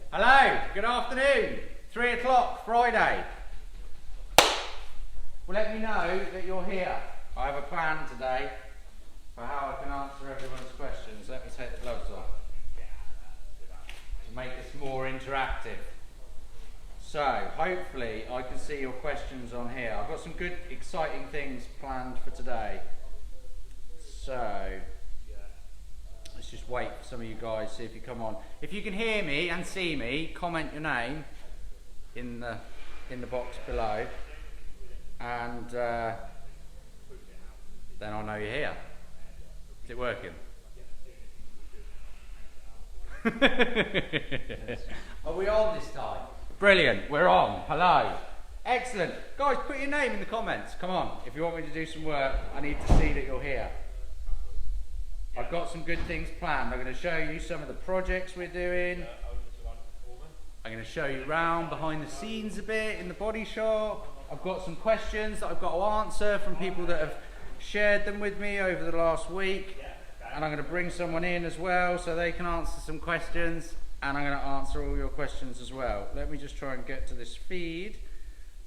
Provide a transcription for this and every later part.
Hello, good afternoon. 3 o'clock, Friday. Well, let me know that you're here. I have a plan today for how I can answer everyone's questions. Let me take the gloves off to make this more interactive. So, hopefully I can see your questions on here. I've got some good, exciting things planned for today. So, let's just wait for some of you guys, see if you come on. If you can hear me and see me, comment your name in the box below, and then I'll know you're here. Is it working? Are we on this time? Brilliant, we're on. Hello. Excellent. Guys, put your name in the comments. Come on. If you want me to do some work, I need to see that you're here. I've got some good things planned. I'm going to show you some of the projects we're doing. I'm going to show you around behind the scenes a bit in the body shop. I've got some questions that I've got to answer from people that have shared them with me over the last week. And I'm going to bring someone in as well so they can answer some questions. And I'm going to answer all your questions as well. Let me just try and get to this feed.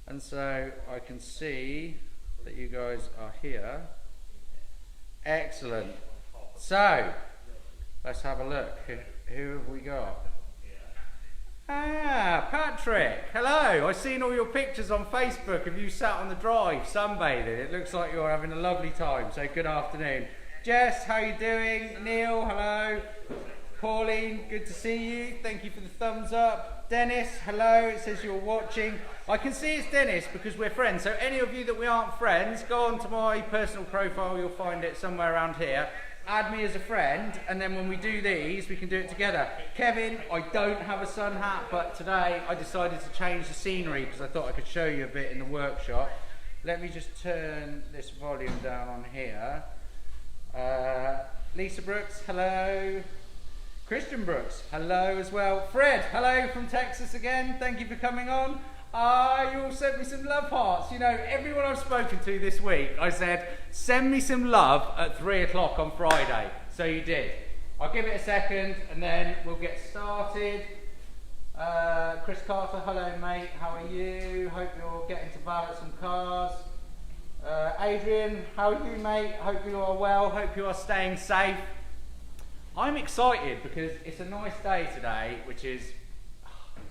And so I can see that you guys are here. Excellent. So, let's have a look. Who have we got? Ah, Patrick. Hello. I've seen all your pictures on Facebook of you sat on the drive sunbathing. It looks like you're having a lovely time. So, good afternoon. Jess, how are you doing? Neil, hello. Pauline, good to see you. Thank you for the thumbs up. Dennis, hello. It says you're watching. I can see it's Dennis because we're friends. So any of you that we aren't friends, go on to my personal profile. You'll find it somewhere around here. Add me as a friend, and then when we do these, we can do it together. Kevin, I don't have a sun hat, but today I decided to change the scenery because I thought I could show you a bit in the workshop. Let me just turn this volume down on here. Lisa Brooks, hello. Christian Brooks, hello as well. Fred, hello from Texas again. Thank you for coming on. You all sent me some love hearts. You know, everyone I've spoken to this week, I said, send me some love at 3 o'clock on Friday. So you did. I'll give it a second and then we'll get started. Chris Carter, hello mate, how are you? Hope you're getting to ballot some cars. Adrian, how are you mate? Hope you are well, hope you are staying safe. I'm excited because it's a nice day today, which is,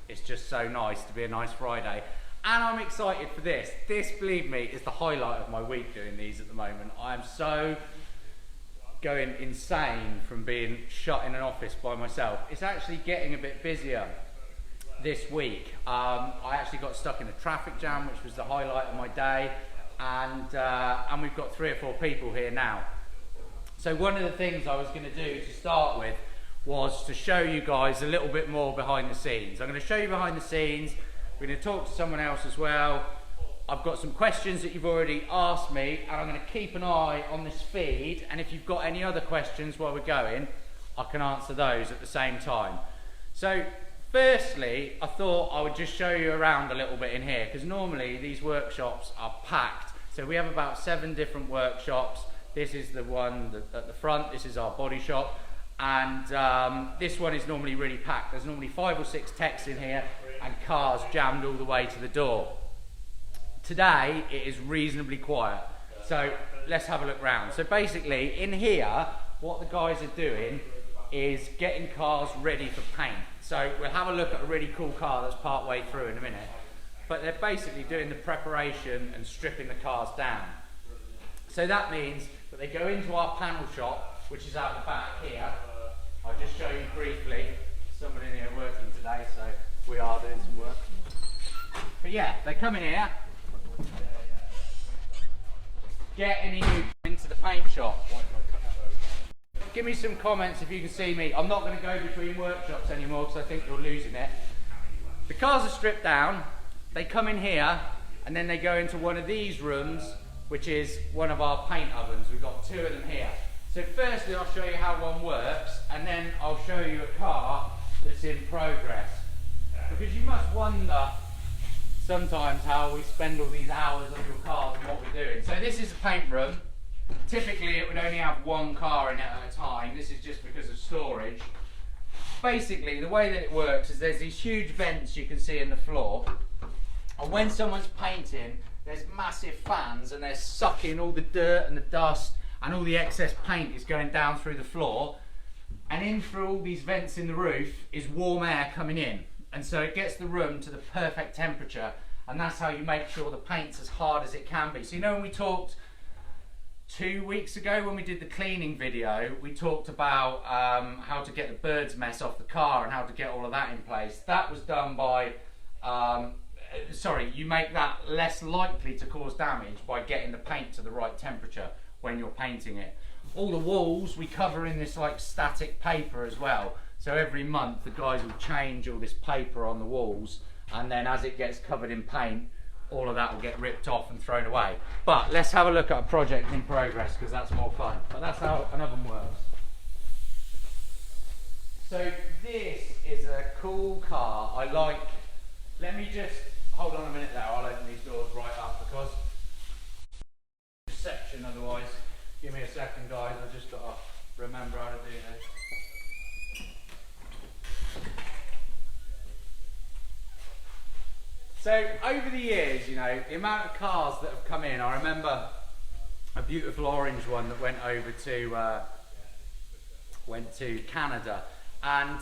it's just so nice to be a nice Friday. And I'm excited for this. This, believe me, is the highlight of my week doing these at the moment. I am so going insane from being shut in an office by myself. It's actually getting a bit busier this week. I actually got stuck in a traffic jam, which was the highlight of my day. And we've got 3 or 4 people here now. So one of the things I was going to do to start with was to show you guys a little bit more behind the scenes. I'm going to show you behind the scenes. We're going to talk to someone else as well. I've got some questions that you've already asked me, and I'm going to keep an eye on this feed. And if you've got any other questions while we're going, I can answer those at the same time. So firstly, I thought I would just show you around a little bit in here, because normally these workshops are packed. So we have about 7 different workshops. This is the one at the front. This is our body shop. And this one is normally really packed. There's normally 5 or 6 techs in here and cars jammed all the way to the door. Today it is reasonably quiet. So let's have a look round. So basically in here, what the guys are doing is getting cars ready for paint. So we'll have a look at a really cool car that's part way through in a minute. But they're basically doing the preparation and stripping the cars down. So that means that they go into our panel shop, which is out the back here. I'll just show you briefly. Someone in here working today, so we are doing some work. But yeah, they come in here, get any new into the paint shop. Give me some comments if you can see me. I'm not going to go between workshops anymore because I think you're losing it. The cars are stripped down, they come in here, and then they go into one of these rooms, which is one of our paint ovens. We've got 2 of them here. So firstly I'll show you how one works, and then I'll show you a car that's in progress. Because you must wonder sometimes how we spend all these hours on your cars and what we're doing. So this is a paint room. Typically it would only have 1 car in it at a time. This is just because of storage. basically the way that it works is there's these huge vents you can see in the floor, and when someone's painting, there's massive fans and they're sucking all the dirt and the dust and all the excess paint is going down through the floor, and in through all these vents in the roof is warm air coming in, and so it gets the room to the perfect temperature, and that's how you make sure the paint's as hard as it can be. So you know, when we talked 2 weeks ago when we did the cleaning video, we talked about how to get the bird's mess off the car and how to get all of that in place. That was done by you make that less likely to cause damage by getting the paint to the right temperature when you're painting it. All the walls we cover in this like static paper as well, so every month the guys will change all this paper on the walls, and then as it gets covered in paint, all of that will get ripped off and thrown away. But let's have a look at a project in progress, because that's more fun. But that's how an oven works. So this is a cool car. I like, let me just hold on a minute there, I'll open these doors right up because reception otherwise. Give me a second, guys, I've just got to remember how to do this. So over the years, you know, the amount of cars that have come in, I remember a beautiful orange one that went over to Canada, and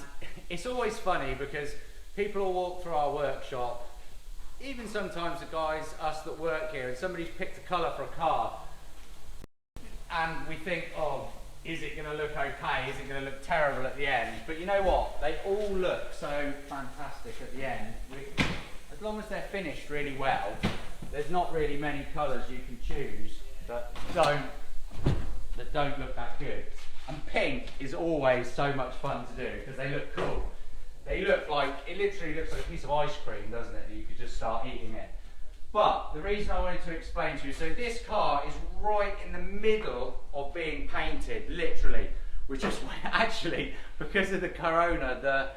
it's always funny because people will walk through our workshop, even sometimes the guys, us that work here, and somebody's picked a colour for a car, and we think, oh, is it going to look okay? Is it going to look terrible at the end? But you know what? They all look so fantastic at the end. As long as they're finished really well, there's not really many colours you can choose that don't look that good. And pink is always so much fun to do because they look cool. They look like, it literally looks like a piece of ice cream, doesn't it? You could just start eating it. But the reason I wanted to explain to you, so this car is right in the middle of being painted, literally, which is actually, because of the corona, the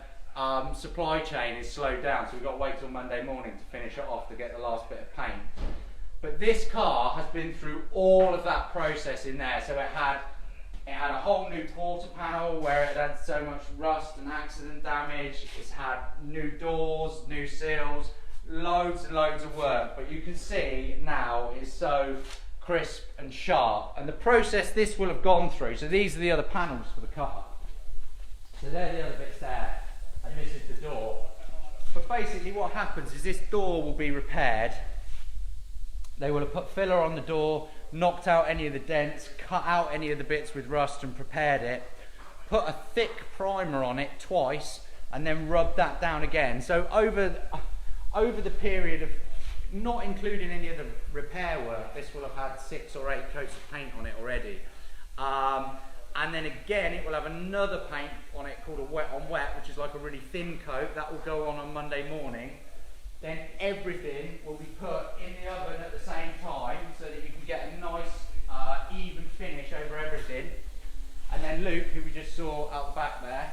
supply chain is slowed down, so we've got to wait till Monday morning to finish it off to get the last bit of paint. But this car has been through all of that process in there, so it had a whole new quarter panel where it had so much rust and accident damage. It's had new doors, new seals, loads and loads of work, but you can see now it's so crisp and sharp, and the process this will have gone through. So these are the other panels for the car, so they're the other bits there, and this is the door. But basically what happens is this door will be repaired. They will have put filler on the door, knocked out any of the dents, cut out any of the bits with rust and prepared it, put a thick primer on it twice, and then rubbed that down again. So over the period of, not including any of the repair work, this will have had 6 or 8 coats of paint on it already. And then again, it will have another paint on it called a wet on wet, which is like a really thin coat. That will go on Monday morning. Then everything will be put in the oven at the same time so that you can get a nice even finish over everything. And then Luke, who we just saw out the back there,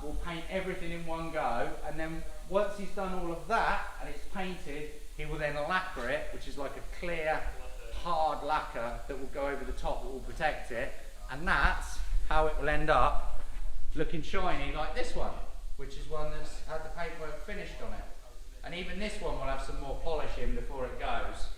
will paint everything in one go, and then once he's done all of that and it's painted, he will then lacquer it, which is like a clear, hard lacquer that will go over the top that will protect it, and that's how it will end up looking shiny like this one, which is one that's had the paintwork finished on it. And even this one will have some more polish in before it goes.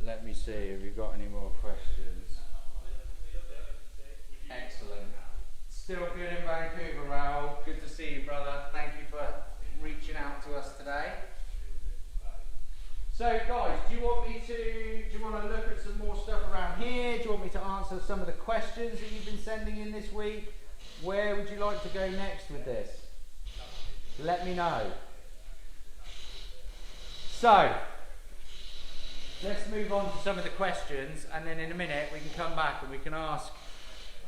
Let me see, have you got any more questions? Excellent. Still good in Vancouver, Raoul. Good to see you, brother. Thank you for reaching out to us today. So guys, do you want to look at some more stuff around here? Do you want me to answer some of the questions that you've been sending in this week? Where would you like to go next with this? Let me know. So, let's move on to some of the questions, and then in a minute we can come back and we can ask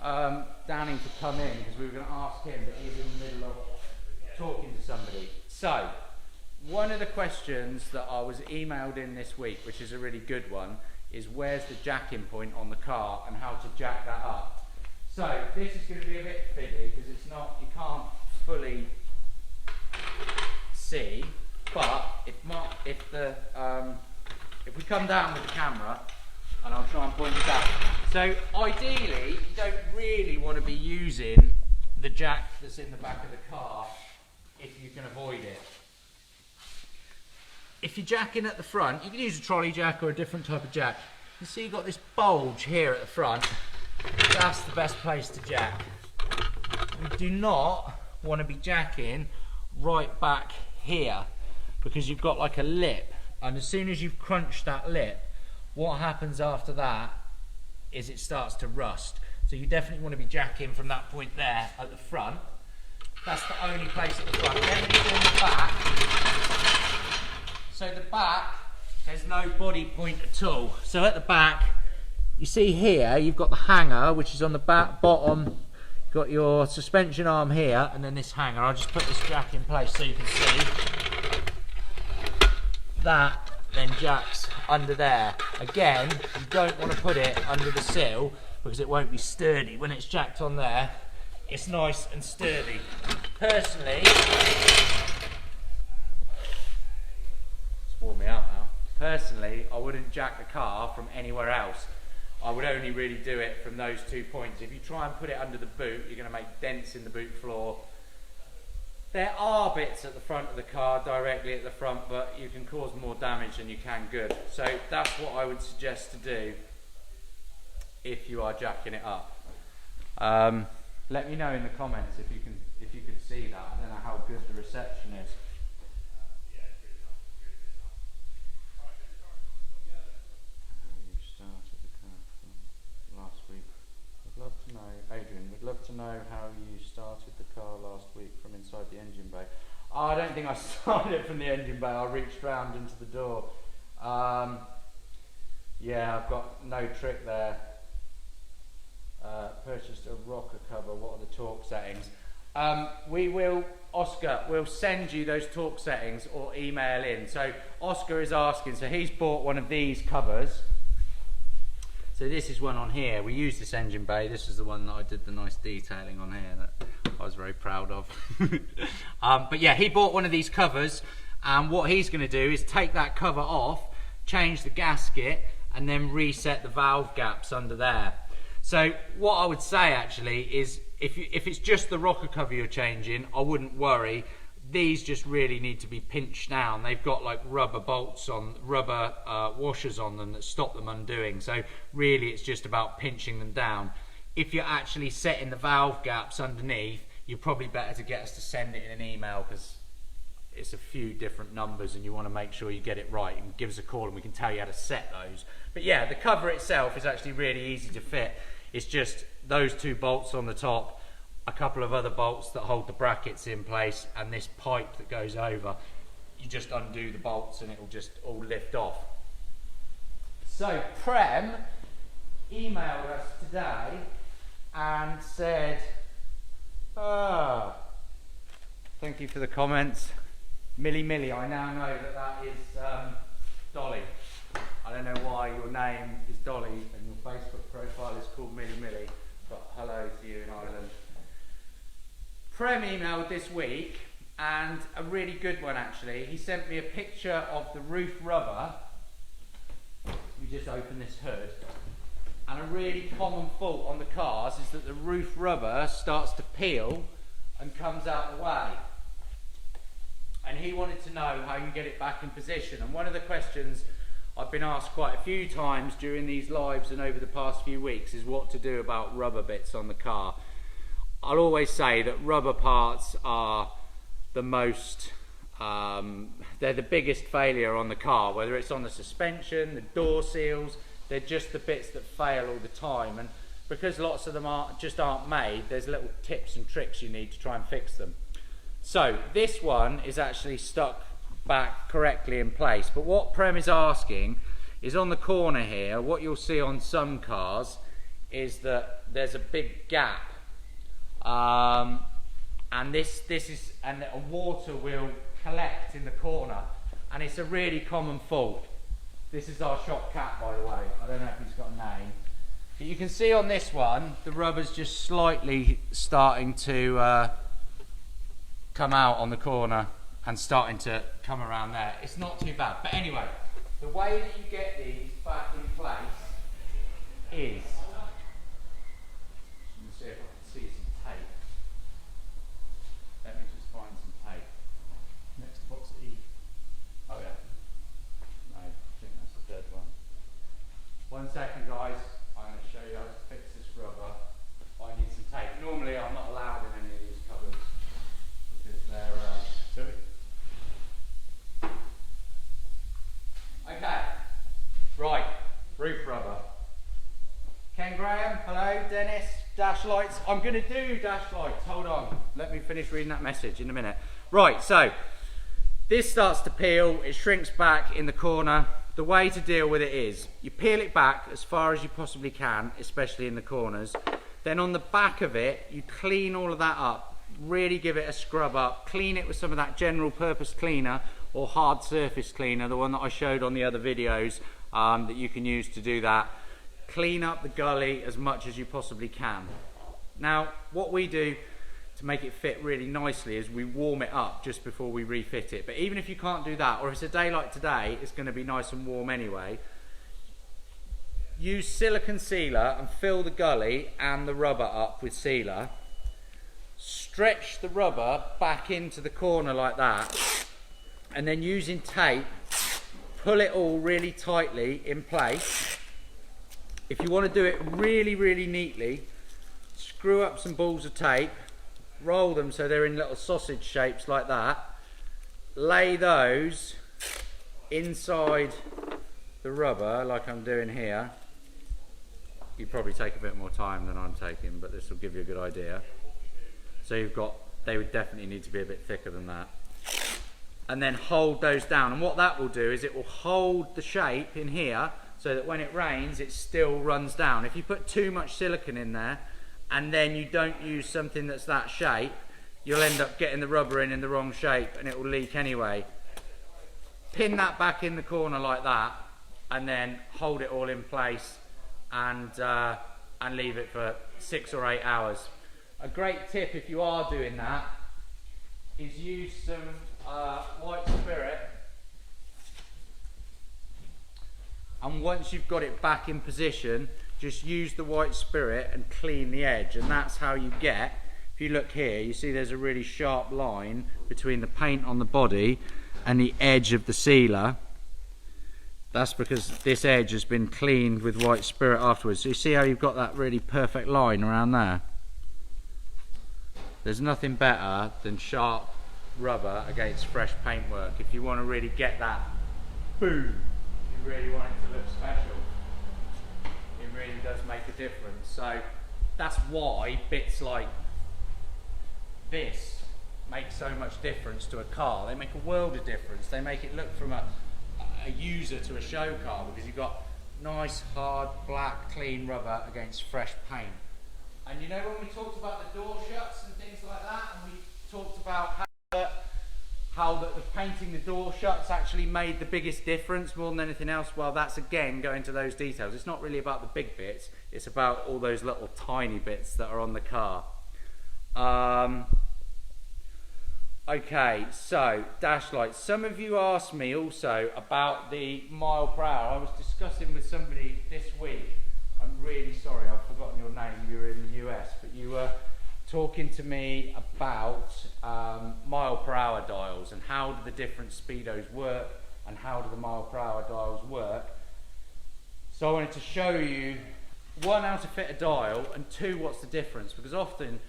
Downing to come in, because we were going to ask him, but he's in the middle of talking to somebody. So, one of the questions that I was emailed in this week, which is a really good one, is where's the jacking point on the car and how to jack that up. So this is going to be a bit fiddly because it's not, you can't fully see, but if the if we come down with the camera, and I'll try and point it out. So ideally, you don't really want to be using the jack that's in the back of the car if you can avoid it. If you're jacking at the front, you can use a trolley jack or a different type of jack. You see you've got this bulge here at the front. That's the best place to jack. You do not want to be jacking right back here because you've got like a lip, and as soon as you've crunched that lip, what happens after that is it starts to rust. So you definitely want to be jacking from that point there at the front. That's the only place at the front. Then it's in the back. So the back, there's no body point at all. So at the back, you see here, you've got the hanger, which is on the back bottom. You've got your suspension arm here, and then this hanger. I'll just put this jack in place so you can see. That then jacks under there. Again, you don't want to put it under the sill because it won't be sturdy. When it's jacked on there, it's nice and sturdy. Personally, me out now. Personally, I wouldn't jack the car from anywhere else. I would only really do it from those 2 points. If you try and put it under the boot, you're going to make dents in the boot floor. There are bits at the front of the car, directly at the front, but you can cause more damage than you can good. So that's what I would suggest to do if you are jacking it up. Let me know in the comments if you can see that. I don't know how good the reception is. Love to know, Adrian, would love to know how you started the car last week from inside the engine bay. Oh, I don't think I started it from the engine bay. I reached round into the door. Yeah, I've got no trick there. Purchased a rocker cover. What are the torque settings? Oscar will send you those torque settings or email in. So Oscar is asking, so he's bought one of these covers. So this is one on here. We use this engine bay. This is the one that I did the nice detailing on here that I was very proud of. But yeah, he bought one of these covers, and what he's going to do is take that cover off, change the gasket, and then reset the valve gaps under there. So what I would say actually is if it's just the rocker cover you're changing, I wouldn't worry. These just really need to be pinched down. They've got like rubber bolts on, rubber washers on them that stop them undoing. So really it's just about pinching them down. If you're actually setting the valve gaps underneath, you're probably better to get us to send it in an email because it's a few different numbers and you want to make sure you get it right, and give us a call and we can tell you how to set those. But yeah, the cover itself is actually really easy to fit. It's just those 2 bolts on the top, a couple of other bolts that hold the brackets in place, and this pipe that goes over. You just undo the bolts and it will just all lift off. So Prem emailed us today and said, thank you for the comments. Millie, I now know that is Dolly. I don't know why your name is Dolly and your Facebook profile is called Millie, but hello to you in Ireland. Prem emailed this week, and a really good one actually. He sent me a picture of the roof rubber. We just open this hood, and a really common fault on the cars is that the roof rubber starts to peel and comes out of the way. And he wanted to know how you get it back in position. And one of the questions I've been asked quite a few times during these lives and over the past few weeks is what to do about rubber bits on the car. I'll always say that rubber parts are the most, they're the biggest failure on the car, whether it's on the suspension, the door seals, they're just the bits that fail all the time. And because lots of them aren't made, there's little tips and tricks you need to try and fix them. So this one is actually stuck back correctly in place, but what Prem is asking is on the corner here, what you'll see on some cars is that there's a big gap. And this is, and water will collect in the corner, and it's a really common fault. This is our shop cat, by the way. I don't know if he's got a name, but you can see on this one the rubber's just slightly starting to come out on the corner and starting to come around there. It's not too bad, but anyway, The way that you get these back in place is, let me see if I can see some tape. Let me just find some tape. Next to box E. Oh yeah. No, I think that's the third one. 1 second guys, I'm going to show you how to fix this rubber. I need some tape. Normally I'm not allowed in any of these cupboards because they're okay. Right, roof rubber. Ken Graham, hello. Dennis, dash lights. I'm going to do dash lights. Hold on. Let me finish reading that message in a minute. Right, so this starts to peel. It shrinks back in the corner. The way to deal with it is you peel it back as far as you possibly can, especially in the corners. Then on the back of it, you clean all of that up. Really give it a scrub up. Clean it with some of that general purpose cleaner or hard surface cleaner, the one that I showed on the other videos that you can use to do that. Clean up the gully as much as you possibly can. Now, what we do to make it fit really nicely is we warm it up just before we refit it. But even if you can't do that, or if it's a day like today, it's going to be nice and warm anyway. Use silicone sealer and fill the gully and the rubber up with sealer. Stretch the rubber back into the corner like that, and then using tape, pull it all really tightly in place. If you want to do it really, really neatly, screw up some balls of tape, roll them so they're in little sausage shapes like that, lay those inside the rubber like I'm doing here. You probably take a bit more time than I'm taking, but this will give you a good idea. So you've got, they would definitely need to be a bit thicker than that. And then hold those down, and what that will do is it will hold the shape in here so that when it rains it still runs down. If you put too much silicone in there and then you don't use something that's that shape, you'll end up getting the rubber in the wrong shape and it will leak anyway. Pin that back in the corner like that and then hold it all in place and leave it for 6 or 8 hours. A great tip if you are doing that is use some white spirit, and once you've got it back in position, just use the white spirit and clean the edge, and that's how you get, if you look here, you see there's a really sharp line between the paint on the body and the edge of the sealer. That's because this edge has been cleaned with white spirit afterwards. So you see how you've got that really perfect line around there? There's nothing better than sharp rubber against fresh paintwork. If you want to really get that boom, you really want it to look special. It really does make a difference. So that's why bits like this make so much difference to a car. They make a world of difference. They make it look from a user to a show car, because you've got nice hard black clean rubber against fresh paint. And you know, when we talked about the door shuts and things like that, and we talked about how the painting the door shuts actually made the biggest difference more than anything else, well, that's again going to those details. It's not really about the big bits, it's about all those little tiny bits that are on the car. Okay, so dash lights. Some of you asked me also about the mile per hour. I was discussing with somebody this week. I'm really sorry, I've forgotten your name. You were in the US, but you were talking to me about mile per hour dials and how do the different speedos work and how do the mile per hour dials work. So I wanted to show you, one, how to fit a dial, and two, what's the difference, because often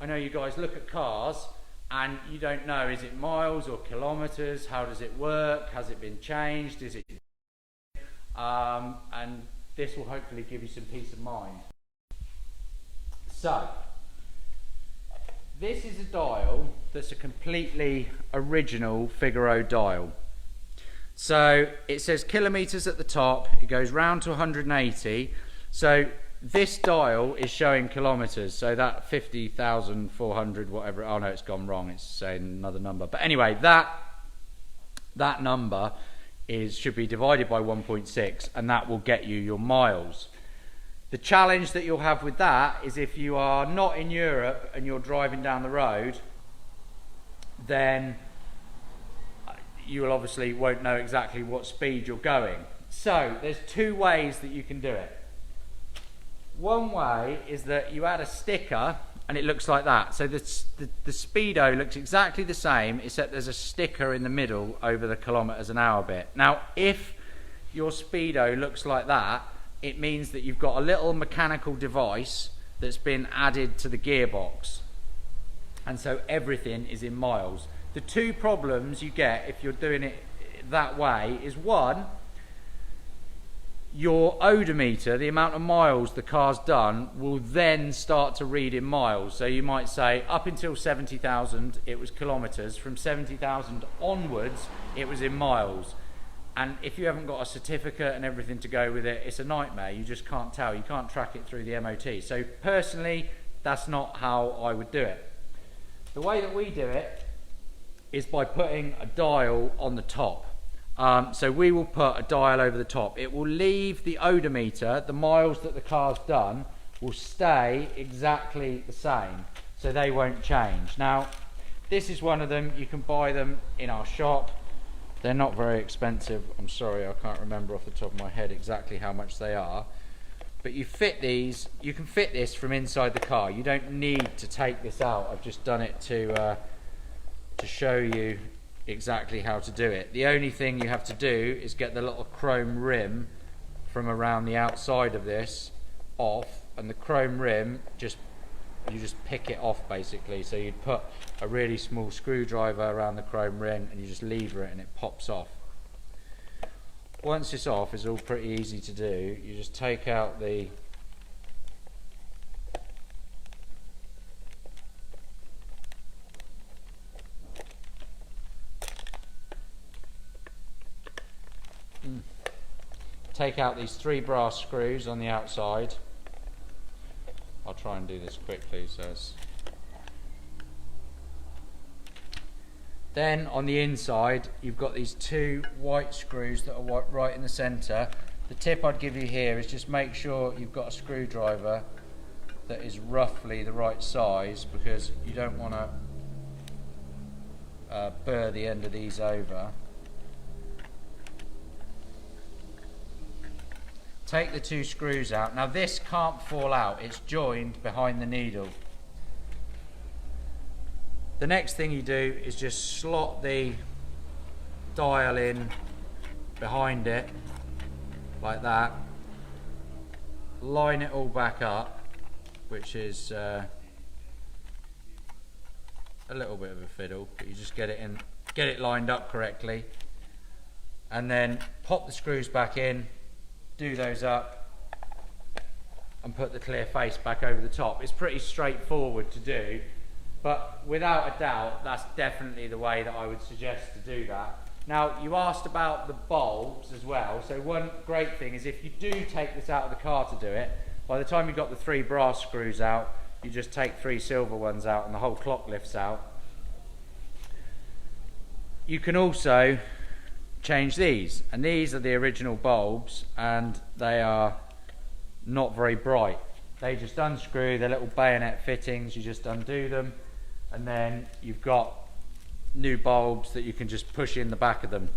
I know you guys look at cars and you don't know, is it miles or kilometers, how does it work, has it been changed, is it and this will hopefully give you some peace of mind. So this is a dial that's a completely original Figaro dial. So it says kilometers at the top, it goes round to 180. So this dial is showing kilometers, so that 50,400 whatever, oh no, it's gone wrong, it's saying another number. But anyway, that number should be divided by 1.6, and that will get you your miles. The challenge that you'll have with that is if you are not in Europe and you're driving down the road, then you will obviously won't know exactly what speed you're going. So there's two ways that you can do it. One way is that you add a sticker and it looks like that. So the speedo looks exactly the same, except there's a sticker in the middle over the kilometres an hour bit. Now, if your speedo looks like that, it means that you've got a little mechanical device that's been added to the gearbox. And so everything is in miles. The two problems you get if you're doing it that way is, one, your odometer, the amount of miles the car's done, will then start to read in miles. So you might say up until 70,000 it was kilometres, from 70,000 onwards it was in miles. And if you haven't got a certificate and everything to go with it, it's a nightmare. You just can't tell. You can't track it through the MOT. So personally, that's not how I would do it. The way that we do it is by putting a dial on the top. So we will put a dial over the top. It will leave the odometer, the miles that the car's done, will stay exactly the same. So they won't change. Now, this is one of them. You can buy them in our shop. They're not very expensive. I'm sorry, I can't remember off the top of my head exactly how much they are. But you fit these, you can fit this from inside the car. You don't need to take this out. I've just done it to show you exactly how to do it. The only thing you have to do is get the little chrome rim from around the outside of this off, and the chrome rim, you just pick it off basically. So you'd put a really small screwdriver around the chrome rim and you just lever it and it pops off. Once it's off, it's all pretty easy to do. You just take out the these 3 brass screws on the outside. I'll try and do this quickly. Then on the inside you've got these 2 white screws that are right in the centre. The tip I'd give you here is just make sure you've got a screwdriver that is roughly the right size, because you don't want to burr the end of these over. Take the 2 screws out. Now this can't fall out, it's joined behind the needle. The next thing you do is just slot the dial in behind it, like that. Line it all back up, which is a little bit of a fiddle, but you just get it lined up correctly. And then pop the screws back in, do those up, and put the clear face back over the top. It's pretty straightforward to do. But without a doubt, that's definitely the way that I would suggest to do that. Now, you asked about the bulbs as well. So one great thing is, if you do take this out of the car to do it, by the time you've got the 3 brass screws out, you just take 3 silver ones out and the whole clock lifts out. You can also change these, and these are the original bulbs, and they are not very bright. They just unscrew, they're little bayonet fittings, you just undo them, and then you've got new bulbs that you can just push in the back of them.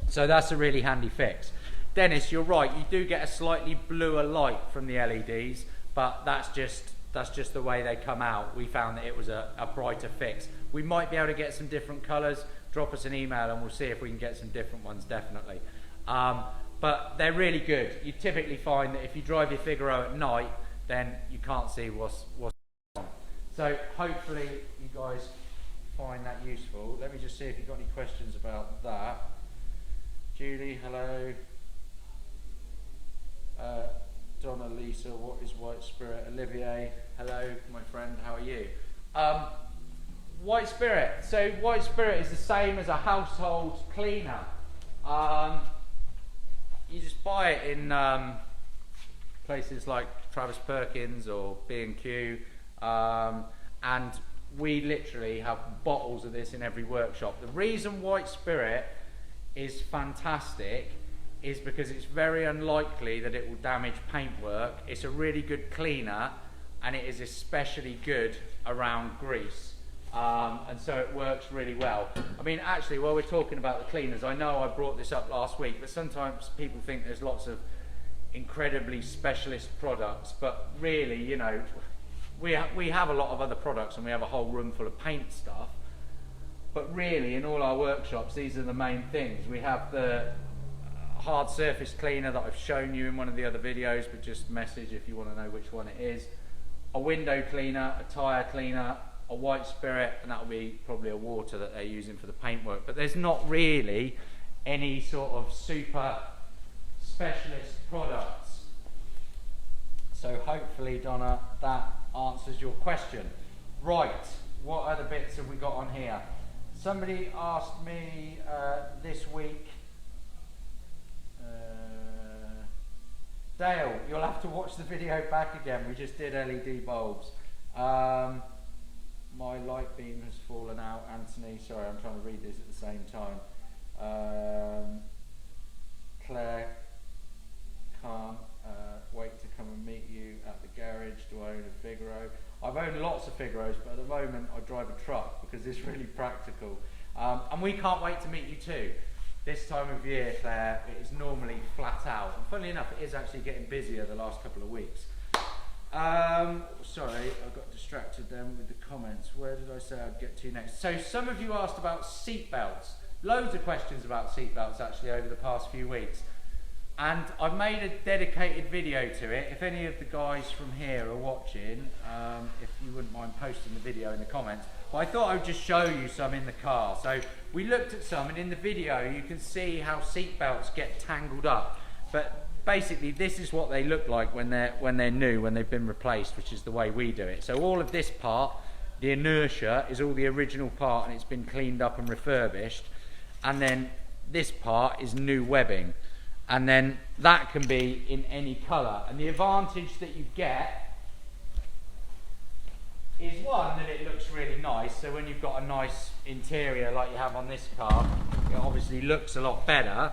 So that's a really handy fix. Dennis, you're right, you do get a slightly bluer light from the LEDs, but that's just the way they come out. We found that it was a brighter fix. We might be able to get some different colours. Drop us an email and we'll see if we can get some different ones, definitely. But they're really good. You typically find that if you drive your Figaro at night, then you can't see what's on. So hopefully you guys find that useful. Let me just see if you've got any questions about that. Julie, hello. Donna, Lisa, what is White Spirit? Olivier, hello, my friend, how are you? White Spirit. So White Spirit is the same as a household cleaner. You just buy it in places like Travis Perkins or B&Q, and we literally have bottles of this in every workshop. The reason White Spirit is fantastic is because it's very unlikely that it will damage paintwork. It's a really good cleaner, and it is especially good around grease. and so it works really well. I mean, actually, while we're talking about the cleaners, I know I brought this up last week, but sometimes people think there's lots of incredibly specialist products, but really, you know, we have a lot of other products, and we have a whole room full of paint stuff. But really, in all our workshops, these are the main things. We have the hard surface cleaner that I've shown you in one of the other videos, but just message if you want to know which one it is. A window cleaner, a tyre cleaner, a white spirit, and that'll be probably a water that they're using for the paintwork. But there's not really any sort of super specialist products. So hopefully, Donna, that answers your question. Right, what other bits have we got on here? Somebody asked me this week, Dale, you'll have to watch the video back again. We just did LED bulbs. My light beam has fallen out, Anthony. Sorry, I'm trying to read this at the same time. Claire can't wait to come and meet you at the garage. Do I own a Figaro? I've owned lots of Figaros, but at the moment I drive a truck because it's really practical. And we can't wait to meet you too. This time of year, Claire, it is normally flat out. And funnily enough, it is actually getting busier the last couple of weeks. Sorry, I got distracted then with the comments. Where did I say I'd get to next? So some of you asked about seat belts. Loads of questions about seat belts actually over the past few weeks. And I've made a dedicated video to it. If any of the guys from here are watching, if you wouldn't mind posting the video in the comments. But I thought I would just show you some in the car. So we looked at some, and in the video you can see how seat belts get tangled up. But basically this is what they look like when they're new, when they've been replaced, which is the way we do it. So all of this part, the inertia, is all the original part, and it's been cleaned up and refurbished. And then this part is new webbing. And then that can be in any colour. And the advantage that you get is, one, that it looks really nice. So when you've got a nice interior like you have on this car, it obviously looks a lot better.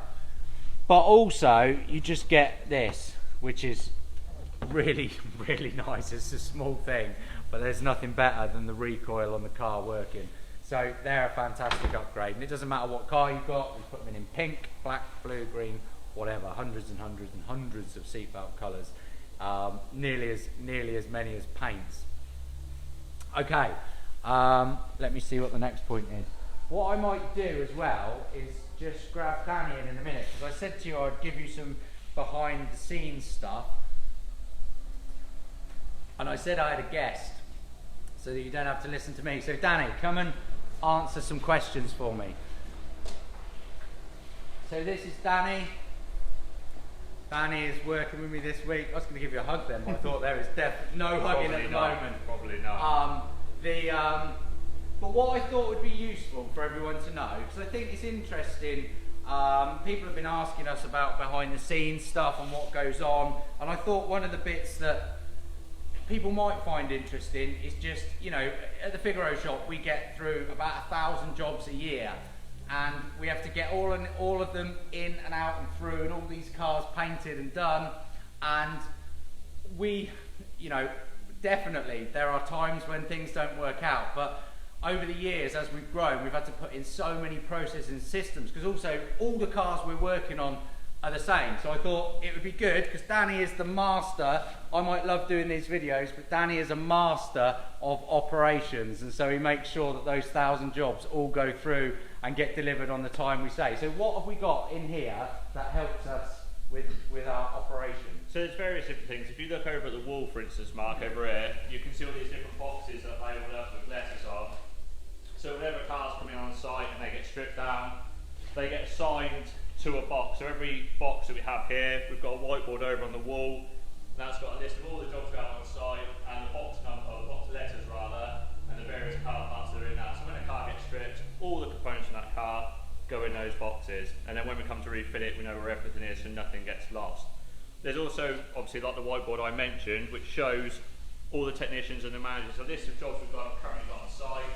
But also, you just get this, which is really, really nice. It's a small thing, but there's nothing better than the recoil on the car working. So they're a fantastic upgrade. And it doesn't matter what car you've got, we put them in pink, black, blue, green, whatever, hundreds and hundreds and hundreds of seatbelt colours, nearly as many as paints. Okay, let me see what the next point is. What I might do as well is just grab Danny in a minute, because I said to you I'd give you some behind the scenes stuff, and I said I had a guest, so that you don't have to listen to me. So Danny, come and answer some questions for me. So this is Danny. Danny is working with me this week. I was going to give you a hug then, but I thought there is definitely no hugging at the moment. Probably not. But what I thought would be useful for everyone to know, because I think it's interesting, people have been asking us about behind the scenes stuff and what goes on, and I thought one of the bits that people might find interesting is just, you know, at the Figaro shop we get through about 1,000 jobs a year. And we have to get all of them in and out and through, and all these cars painted and done. And we, you know, definitely there are times when things don't work out, but over the years as we've grown, we've had to put in so many processes and systems, because also all the cars we're working on are the same. So I thought it would be good, because Danny is the master. I might love doing these videos, but Danny is a master of operations, and so he makes sure that those 1,000 jobs all go through and get delivered on the time we say. So what have we got in here that helps us with our operation? So there's various different things. If you look over at the wall, for instance, Mark, over here, you can see all these different boxes that are labelled up with letters on. So whenever cars come in on site and they get stripped down, they get assigned to a box. So every box that we have here, we've got a whiteboard over on the wall. That's got a list of all the jobs going on site, and the box number, or the box letters rather, and the various car parts that are in that. So when a car gets stripped, all the components from that car go in those boxes, and then when we come to refit it, we know where everything is so nothing gets lost. There's also, obviously, like the whiteboard I mentioned, which shows all the technicians and the managers. A list of jobs we've currently got on site,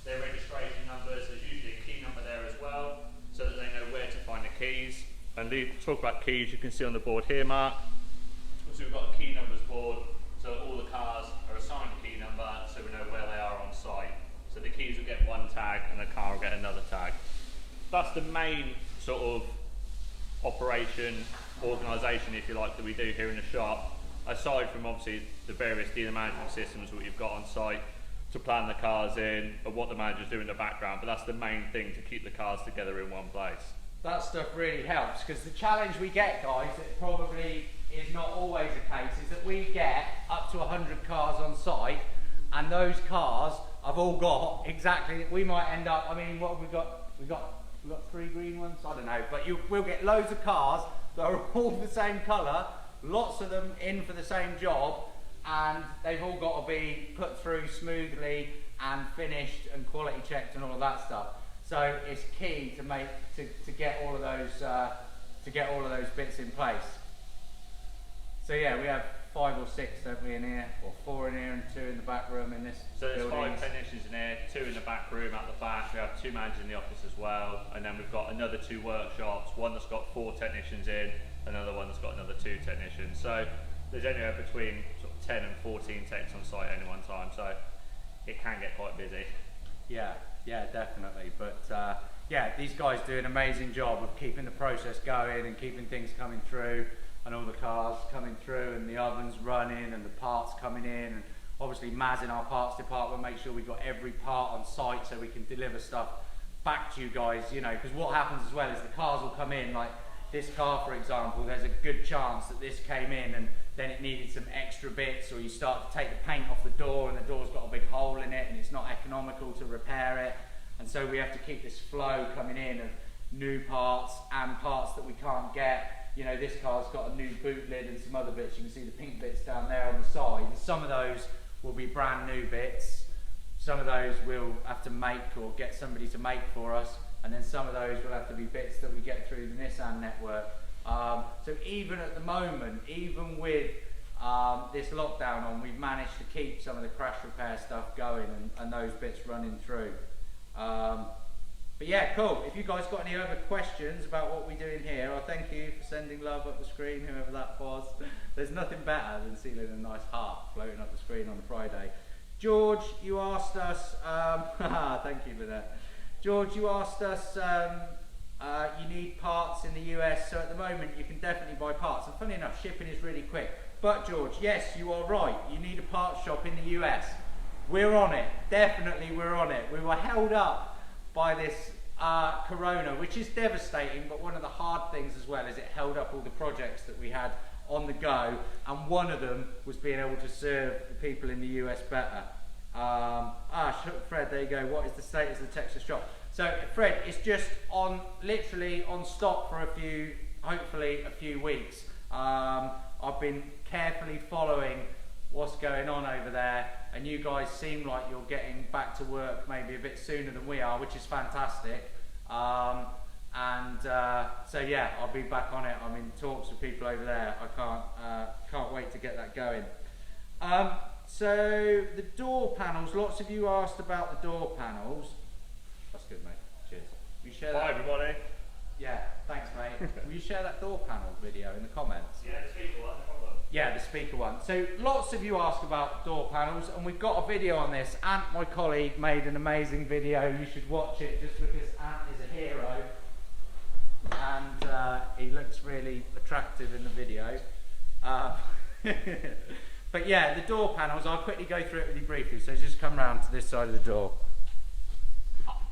their registration numbers. There's usually a key number there as well, so that they know where to find the keys. And talk about keys, you can see on the board here, Mark. So we've got a key numbers board, so all the cars are assigned a key number, so we know where they are on site. So the keys will get one tag and the car will get another tag. That's the main sort of operation, organisation if you like, that we do here in the shop, aside from obviously the various dealer management systems that you've got on site to plan the cars in and what the managers do in the background, but that's the main thing to keep the cars together in one place. That stuff really helps, because the challenge we get, guys, it probably is not always the case, is that we get up to 100 cars on site, and those cars have all got exactly, we might end up, I mean, what have we got? We've got 3 green ones? I don't know, but we'll get loads of cars that are all the same colour, lots of them in for the same job, and they've all got to be put through smoothly and finished and quality checked and all of that stuff. So it's key to get all of those bits in place. So yeah, we have 5 or 6, don't we, in here, or 4 in here and 2 in the back room in this. So there's building. 5 technicians in here, 2 in the back room at the back. We have 2 managers in the office as well, and then we've got another 2 workshops. One that's got 4 technicians in, another one that's got another 2 technicians. So there's anywhere between sort of 10 and 14 techs on site at any one time. So it can get quite busy. Yeah, definitely. But yeah, these guys do an amazing job of keeping the process going and keeping things coming through, and all the cars coming through, and the ovens running, and the parts coming in, and obviously Maz in our parts department make sure we've got every part on site so we can deliver stuff back to you guys, you know, because what happens as well is the cars will come in, like this car for example, there's a good chance that this came in and then it needed some extra bits, or you start to take the paint off the door and the door's got a big hole in it and it's not economical to repair it, and so we have to keep this flow coming in of new parts and parts that we can't get. You know, this car's got a new boot lid and some other bits. You can see the pink bits down there on the side, and some of those will be brand new bits, some of those we'll have to make or get somebody to make for us, and then some of those will have to be bits that we get through the Nissan network. So even at the moment, even with this lockdown on, we've managed to keep some of the crash repair stuff going and those bits running through. But yeah, cool. If you guys got any other questions about what we do in here, I thank you for sending love up the screen, whoever that was. There's nothing better than seeing a nice heart floating up the screen on a Friday. George, you asked us, thank you for that. George, you asked us, you need parts in the US, so at the moment you can definitely buy parts. And funny enough, shipping is really quick. But George, yes, you are right. You need a parts shop in the US. We're on it. Definitely we're on it. We were held up by this corona, which is devastating, but one of the hard things as well is it held up all the projects that we had on the go, and one of them was being able to serve the people in the US better. Fred, there you go. What is the status of the Texas shop? So Fred, it's just literally on stock for hopefully a few weeks. I've been carefully following what's going on over there, and you guys seem like you're getting back to work maybe a bit sooner than we are, which is fantastic. So yeah, I'll be back on it. I'm in talks with people over there. I can't wait to get that going. So the door panels, lots of you asked about the door panels. That's good, mate. Cheers. Will you share that? Bye everybody. Yeah, thanks mate. Will you share that door panel video in the comments? Yeah, the speaker one, no problem. Yeah, the speaker one. So lots of you asked about door panels, and we've got a video on this. Ant, my colleague, made an amazing video. You should watch it just because Ant is a hero, and he looks really attractive in the video. But yeah, the door panels, I'll quickly go through it with you briefly. So just come round to this side of the door.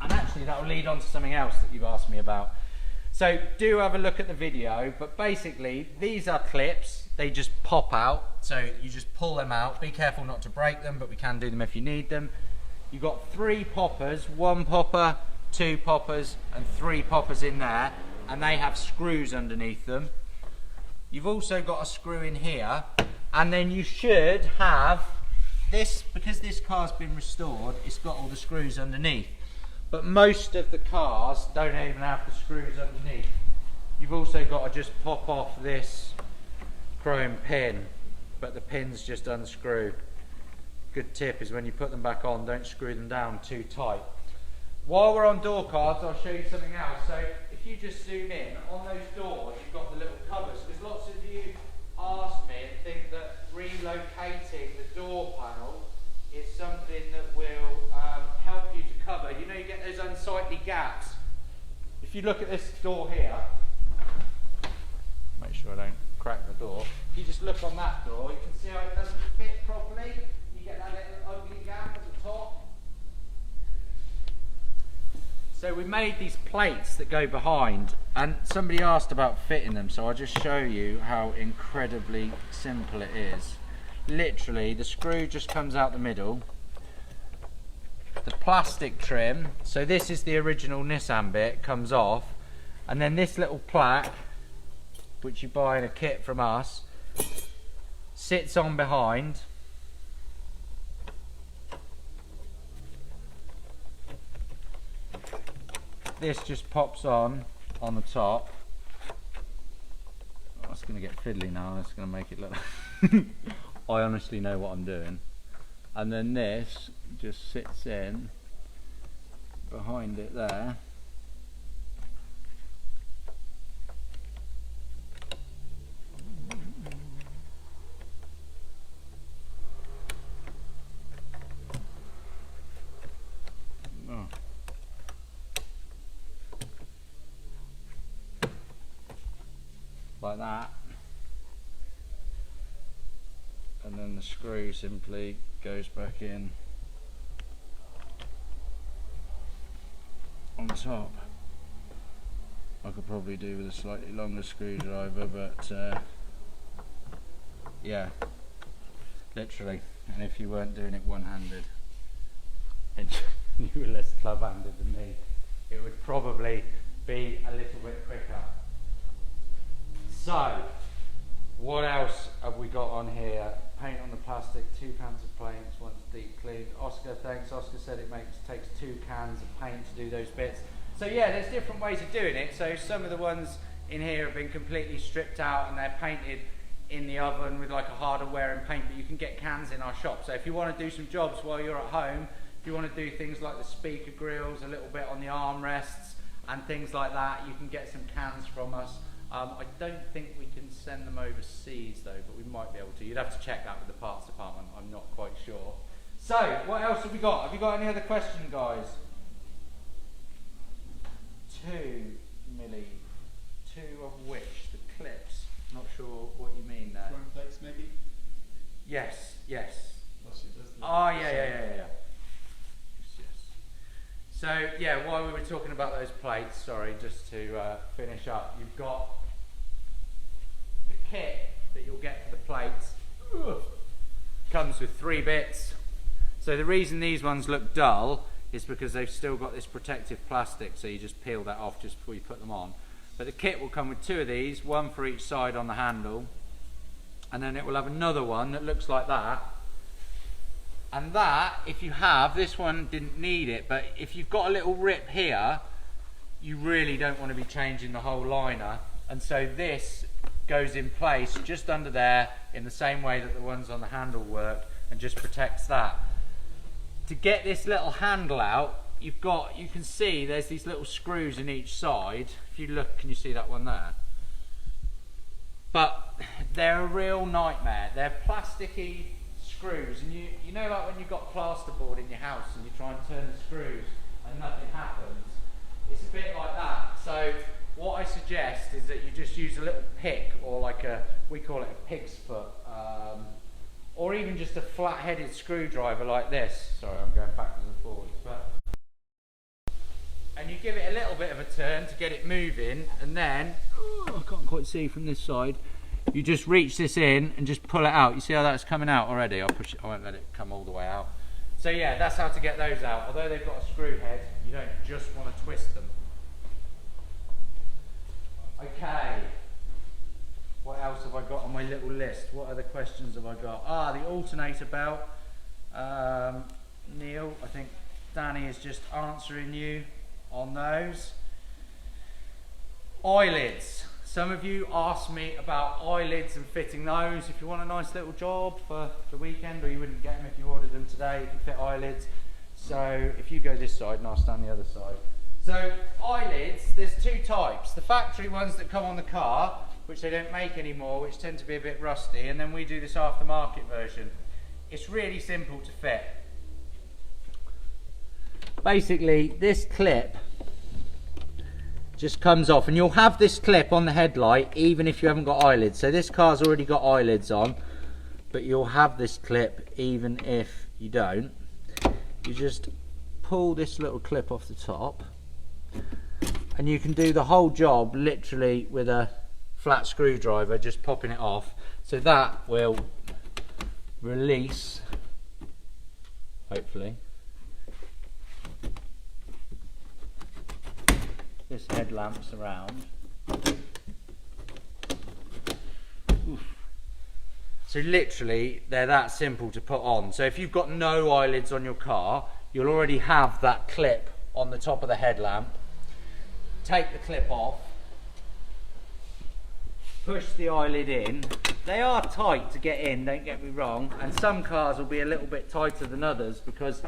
And actually that will lead on to something else that you've asked me about. So do have a look at the video, but basically these are clips. They just pop out, so you just pull them out. Be careful not to break them, but we can do them if you need them. You've got 3 poppers, 1 popper, 2 poppers and 3 poppers in there, and they have screws underneath them. You've also got a screw in here, and then you should have this, because this car's been restored, it's got all the screws underneath. But most of the cars don't even have the screws underneath. You've also got to just pop off this chrome pin, but the pins just unscrew. Good tip is when you put them back on, don't screw them down too tight. While we're on door cards, I'll show you something else. So if you just zoom in, on those doors you've got the little covers, because lots of you asked me and think that relocating the door panel is something that will help you to if you look at this door here, make sure I don't crack the door. If you just look on that door, you can see how it doesn't fit properly. You get that little ugly gap at the top. So we made these plates that go behind, and somebody asked about fitting them, so I'll just show you how incredibly simple it is. Literally, the screw just comes out the middle. The plastic trim, so this is the original Nissan bit, comes off, and then this little plaque, which you buy in a kit from us, sits on behind. This just pops on the top. Oh, it's going to get fiddly now. That's going to make it look I honestly know what I'm doing. And then this just sits in behind it there. Oh. Like that, and then the screw simply goes back in on top. I could probably do with a slightly longer screwdriver, but yeah, literally. And if you weren't doing it one-handed and you were less club-handed than me, it would probably be a little bit quicker. So, what else have we got on here? Paint on the plastic, 2 cans of paints, once deep cleaned. Oscar, thanks. Oscar said it takes 2 cans of paint to do those bits. So yeah, there's different ways of doing it. So some of the ones in here have been completely stripped out and they're painted in the oven with like a harder wearing paint, but you can get cans in our shop. So if you want to do some jobs while you're at home, if you want to do things like the speaker grills, a little bit on the armrests and things like that, you can get some cans from us. I don't think we can send them overseas though, but we might be able to. You'd have to check that with the parts department, I'm not quite sure. So, what else have we got? Have you got any other question, guys? 2 milli, 2 of which? The clips. Not sure what you mean there. Throwing plates maybe? Yes. Oh Yeah. So yeah, while we were talking about those plates, sorry, just to finish up, you've got the kit that you'll get for the plates. Comes with 3 bits. So the reason these ones look dull is because they've still got this protective plastic, so you just peel that off just before you put them on. But the kit will come with 2 of these, 1 for each side on the handle, and then it will have another one that looks like that. And that, if you have, this one didn't need it, but if you've got a little rip here, you really don't want to be changing the whole liner. And so this goes in place just under there in the same way that the ones on the handle work and just protects that. To get this little handle out, you can see there's these little screws in each side. If you look, can you see that one there? But they're a real nightmare. They're plasticky screws, and you know, like when you've got plasterboard in your house and you try and turn the screws and nothing happens, it's a bit like that. So what I suggest is that you just use a little pick, or like we call it a pig's foot, or even just a flat-headed screwdriver like this. Sorry, I'm going backwards and forwards, and you give it a little bit of a turn to get it moving, and then I can't quite see from this side. You just reach this in and just pull it out. You see how that's coming out already? I'll push it, I won't let it come all the way out. So yeah, that's how to get those out. Although they've got a screw head, you don't just want to twist them. Okay. What else have I got on my little list? What other questions have I got? The alternator belt. Neil, I think Danny is just answering you on those. Eyelids. Some of you asked me about eyelids and fitting those. If you want a nice little job for the weekend, or you wouldn't get them if you ordered them today, you can fit eyelids. So if you go this side and I'll stand the other side. So eyelids, there's 2 types. The factory ones that come on the car, which they don't make anymore, which tend to be a bit rusty, and then we do this aftermarket version. It's really simple to fit. Basically, this clip just comes off, and you'll have this clip on the headlight even if you haven't got eyelids. So this car's already got eyelids on, but you'll have this clip even if you don't. You just pull this little clip off the top, and you can do the whole job literally with a flat screwdriver, just popping it off. So that will release, hopefully, this headlamp's around. Oof. So literally they're that simple to put on. So if you've got no eyelids on your car, you'll already have that clip on the top of the headlamp. Take the clip off, push the eyelid in. They are tight to get in, don't get me wrong, and some cars will be a little bit tighter than others because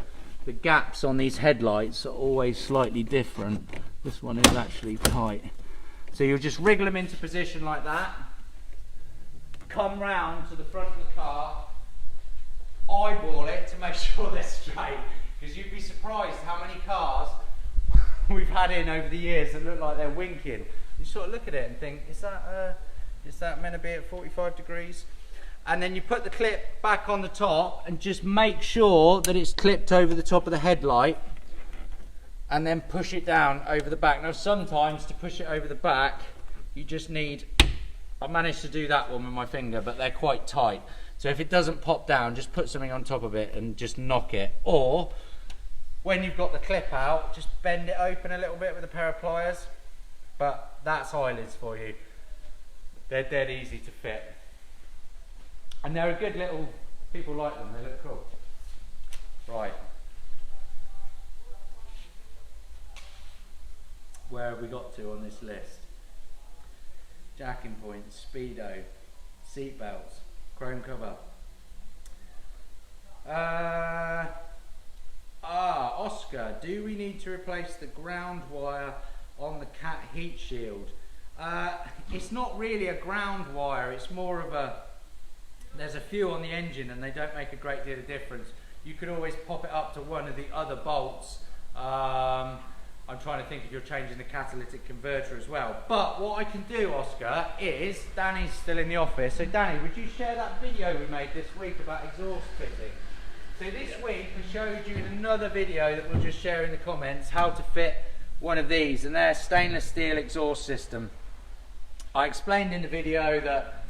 the gaps on these headlights are always slightly different. This one is actually tight. So you'll just wriggle them into position like that, come round to the front of the car, eyeball it to make sure they're straight, because you'd be surprised how many cars we've had in over the years that look like they're winking. You sort of look at it and think, is that meant to be at 45 degrees? And then you put the clip back on the top and just make sure that it's clipped over the top of the headlight, and then push it down over the back. Now sometimes to push it over the back you just need, I managed to do that one with my finger, but they're quite tight. So if it doesn't pop down, just put something on top of it and just knock it. Or when you've got the clip out, just bend it open a little bit with a pair of pliers. But that's eyelids for you. They're dead easy to fit. And they're a good little, people like them, they look cool. Right. Where have we got to on this list? Jacking points, speedo, seat belts, chrome cover. Oscar, do we need to replace the ground wire on the cat heat shield? It's not really a ground wire, it's more of a, there's a few on the engine and they don't make a great deal of difference. You could always pop it up to one of the other bolts. I'm trying to think if you're changing the catalytic converter as well. But what I can do, Oscar, is, Danny's still in the office, so Danny, would you share that video we made this week about exhaust fitting? So this week I showed you in another video that we'll just share in the comments how to fit one of these, and they're stainless steel exhaust system. I explained in the video that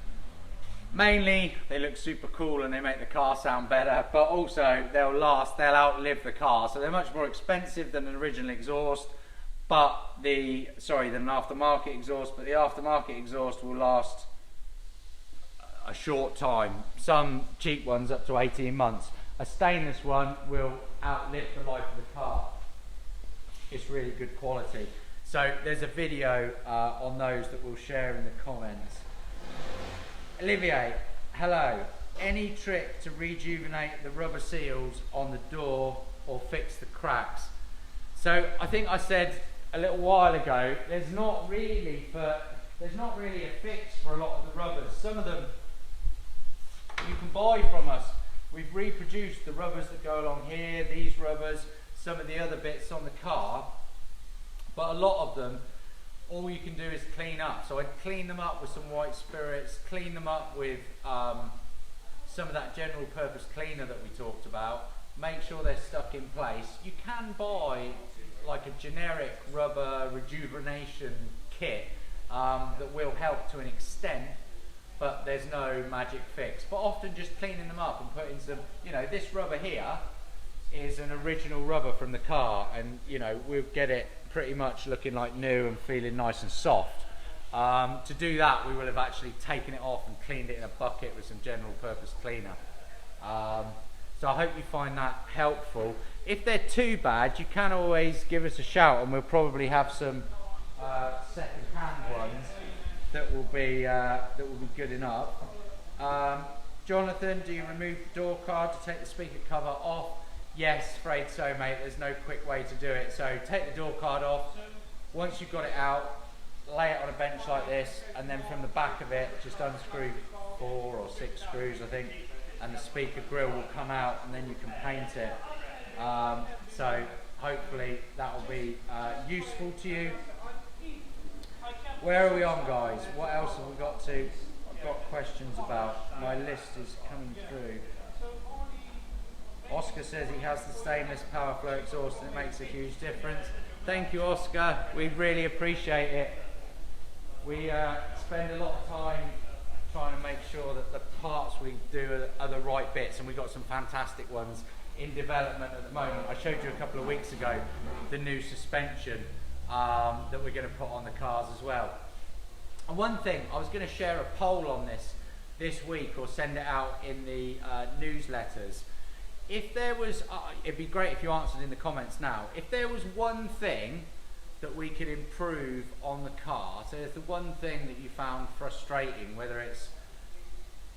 mainly they look super cool and they make the car sound better, but also they'll last, they'll outlive the car. So they're much more expensive than an original exhaust, but than an aftermarket exhaust, but the aftermarket exhaust will last a short time. Some cheap ones up to 18 months. A stainless one will outlive the life of the car. It's really good quality. So there's a video on those that we'll share in the comments. Olivier, hello. Any trick to rejuvenate the rubber seals on the door or fix the cracks? So I think I said a little while ago, there's not really a fix for a lot of the rubbers. Some of them you can buy from us. We've reproduced the rubbers that go along here, these rubbers, some of the other bits on the car, but a lot of them, all you can do is clean up. So I'd clean them up with some white spirits, clean them up with some of that general purpose cleaner that we talked about, make sure they're stuck in place. You can buy like a generic rubber rejuvenation kit that will help to an extent, but there's no magic fix. But often just cleaning them up and putting some, this rubber here is an original rubber from the car, and we'll get it pretty much looking like new and feeling nice and soft. To do that, we will have actually taken it off and cleaned it in a bucket with some general purpose cleaner. So I hope you find that helpful. If they're too bad, you can always give us a shout and we'll probably have some second-hand ones that will be good enough. Jonathan, do you remove the door card to take the speaker cover off? Yes, afraid so, mate. There's no quick way to do it. So take the door card off. Once you've got it out, lay it on a bench like this, and then from the back of it, just unscrew 4 or 6 screws, I think, and the speaker grill will come out, and then you can paint it. So hopefully that will be useful to you. Where are we on, guys? What else have we got to? I've got questions about. My list is coming through. Oscar says he has the stainless power flow exhaust and it makes a huge difference. Thank you, Oscar. We really appreciate it. We spend a lot of time trying to make sure that the parts we do are the right bits, and we've got some fantastic ones in development at the moment. I showed you a couple of weeks ago the new suspension that we're going to put on the cars as well. And one thing, I was going to share a poll on this week, or send it out in the newsletters. If there was, it'd be great if you answered in the comments now, if there was one thing that we could improve on the car, so if the one thing that you found frustrating, whether it's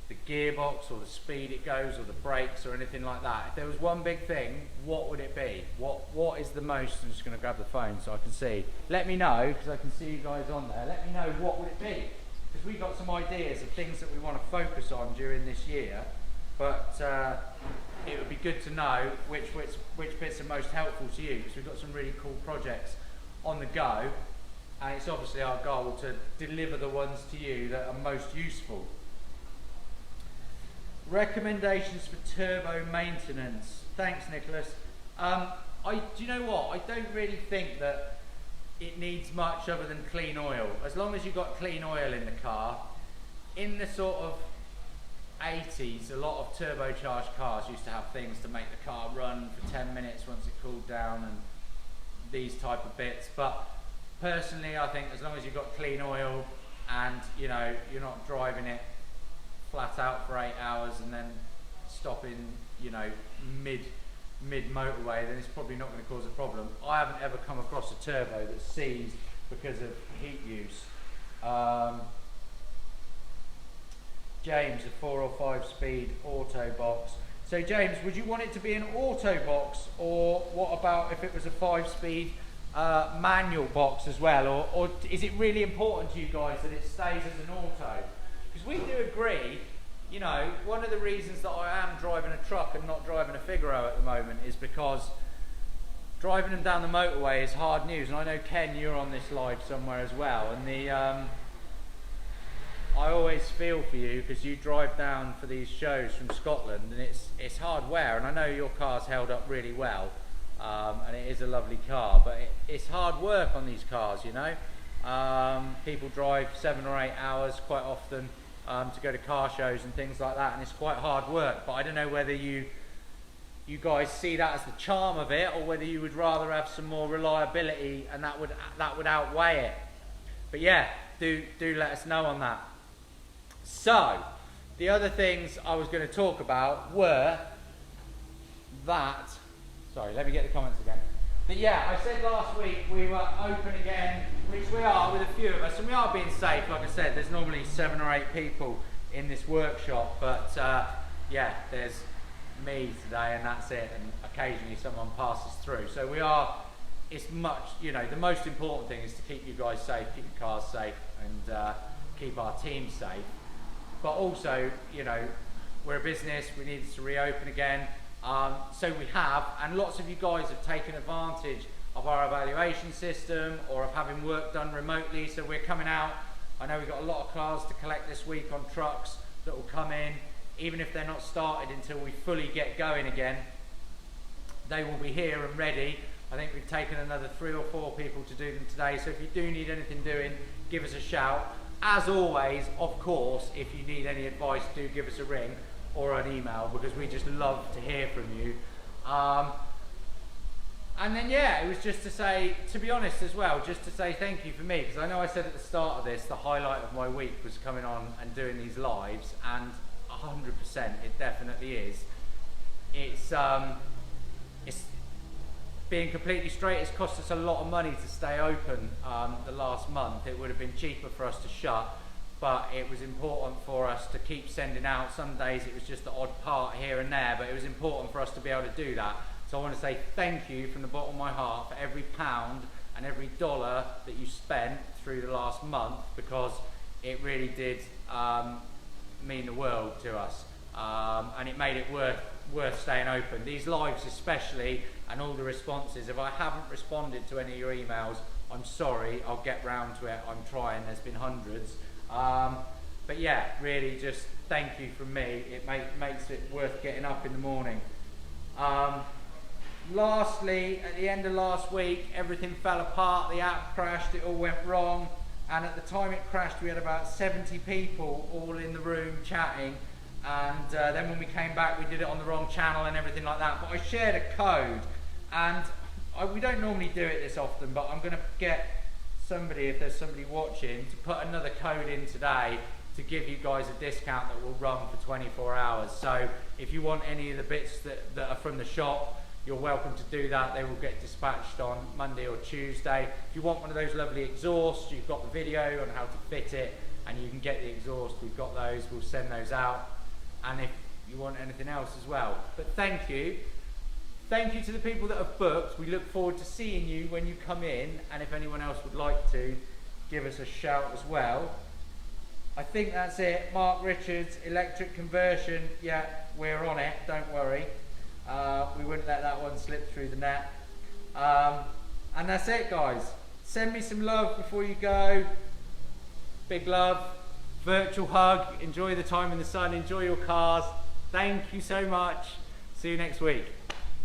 the gearbox or the speed it goes or the brakes or anything like that, if there was one big thing, what would it be? What is the most? I'm just going to grab the phone so I can see. Let me know, because I can see you guys on there. Let me know, what would it be? Because we've got some ideas of things that we want to focus on during this year, but it would be good to know which bits are most helpful to you, because we've got some really cool projects on the go, and it's obviously our goal to deliver the ones to you that are most useful. Recommendations for turbo maintenance. Thanks, Nicholas. Do you know what? I don't really think that it needs much other than clean oil. As long as you've got clean oil in the car. In the sort of 80s, a lot of turbocharged cars used to have things to make the car run for 10 minutes once it cooled down and these type of bits. But personally, I think as long as you've got clean oil and you're not driving it flat out for 8 hours and then stopping mid motorway, then it's probably not going to cause a problem. I haven't ever come across a turbo that's seized because of heat use. James, a 4 or 5 speed auto box. So James, would you want it to be an auto box, or what about if it was a 5 speed manual box as well, or is it really important to you guys that it stays as an auto? Because we do agree, one of the reasons that I am driving a truck and not driving a Figaro at the moment is because driving them down the motorway is hard news, and I know Ken, you're on this live somewhere as well, and I always feel for you because you drive down for these shows from Scotland, and it's hard wear, and I know your car's held up really well, and it is a lovely car, but it's hard work on these cars, people drive 7 or 8 hours quite often to go to car shows and things like that, and it's quite hard work. But I don't know whether you guys see that as the charm of it, or whether you would rather have some more reliability and that would outweigh it. But yeah, do let us know on that. So the other things I was going to talk about were that, sorry, let me get the comments again. But yeah, I said last week we were open again, which we are with a few of us, and we are being safe. Like I said, there's normally 7 or 8 people in this workshop, but yeah, there's me today and that's it, and occasionally someone passes through. So we are, it's much, the most important thing is to keep you guys safe, keep your cars safe, and keep our team safe. But also, we're a business, we needed to reopen again. So we have, and lots of you guys have taken advantage of our evaluation system or of having work done remotely. So we're coming out. I know we've got a lot of cars to collect this week on trucks that will come in. Even if they're not started until we fully get going again, they will be here and ready. I think we've taken another 3 or 4 people to do them today. So if you do need anything doing, give us a shout. As always, of course, if you need any advice, do give us a ring or an email, because we just love to hear from you. And then yeah, it was just to say, to be honest as well, just to say thank you for me, because I know I said at the start of this, the highlight of my week was coming on and doing these lives, and 100% it definitely is. It's being completely straight, it's cost us a lot of money to stay open the last month. It would have been cheaper for us to shut, but it was important for us to keep sending out. Some days it was just the odd part here and there, but it was important for us to be able to do that. So I want to say thank you from the bottom of my heart for every pound and every dollar that you spent through the last month, because it really did mean the world to us, and it made it worth staying open. These lives especially, and all the responses. If I haven't responded to any of your emails, I'm sorry, I'll get round to it, I'm trying, there's been hundreds. But yeah, really just thank you from me. It makes it worth getting up in the morning. Lastly, at the end of last week, everything fell apart, the app crashed, it all went wrong, and at the time it crashed we had about 70 people all in the room chatting, and then when we came back we did it on the wrong channel and everything like that. But I shared a code, and we don't normally do it this often, but I'm going to get somebody, if there's somebody watching, to put another code in today to give you guys a discount that will run for 24 hours. So if you want any of the bits that are from the shop, you're welcome to do that. They will get dispatched on Monday or Tuesday. If you want one of those lovely exhausts, you've got the video on how to fit it, and you can get the exhaust. We've got those, we'll send those out. And if you want anything else as well. But thank you. Thank you to the people that have booked. We look forward to seeing you when you come in, and if anyone else would like to, give us a shout as well. I think that's it. Mark Richards, electric conversion. Yeah, we're on it, don't worry. We wouldn't let that one slip through the net. And that's it, guys. Send me some love before you go. Big love. Virtual hug. Enjoy the time in the sun. Enjoy your cars. Thank you so much. See you next week.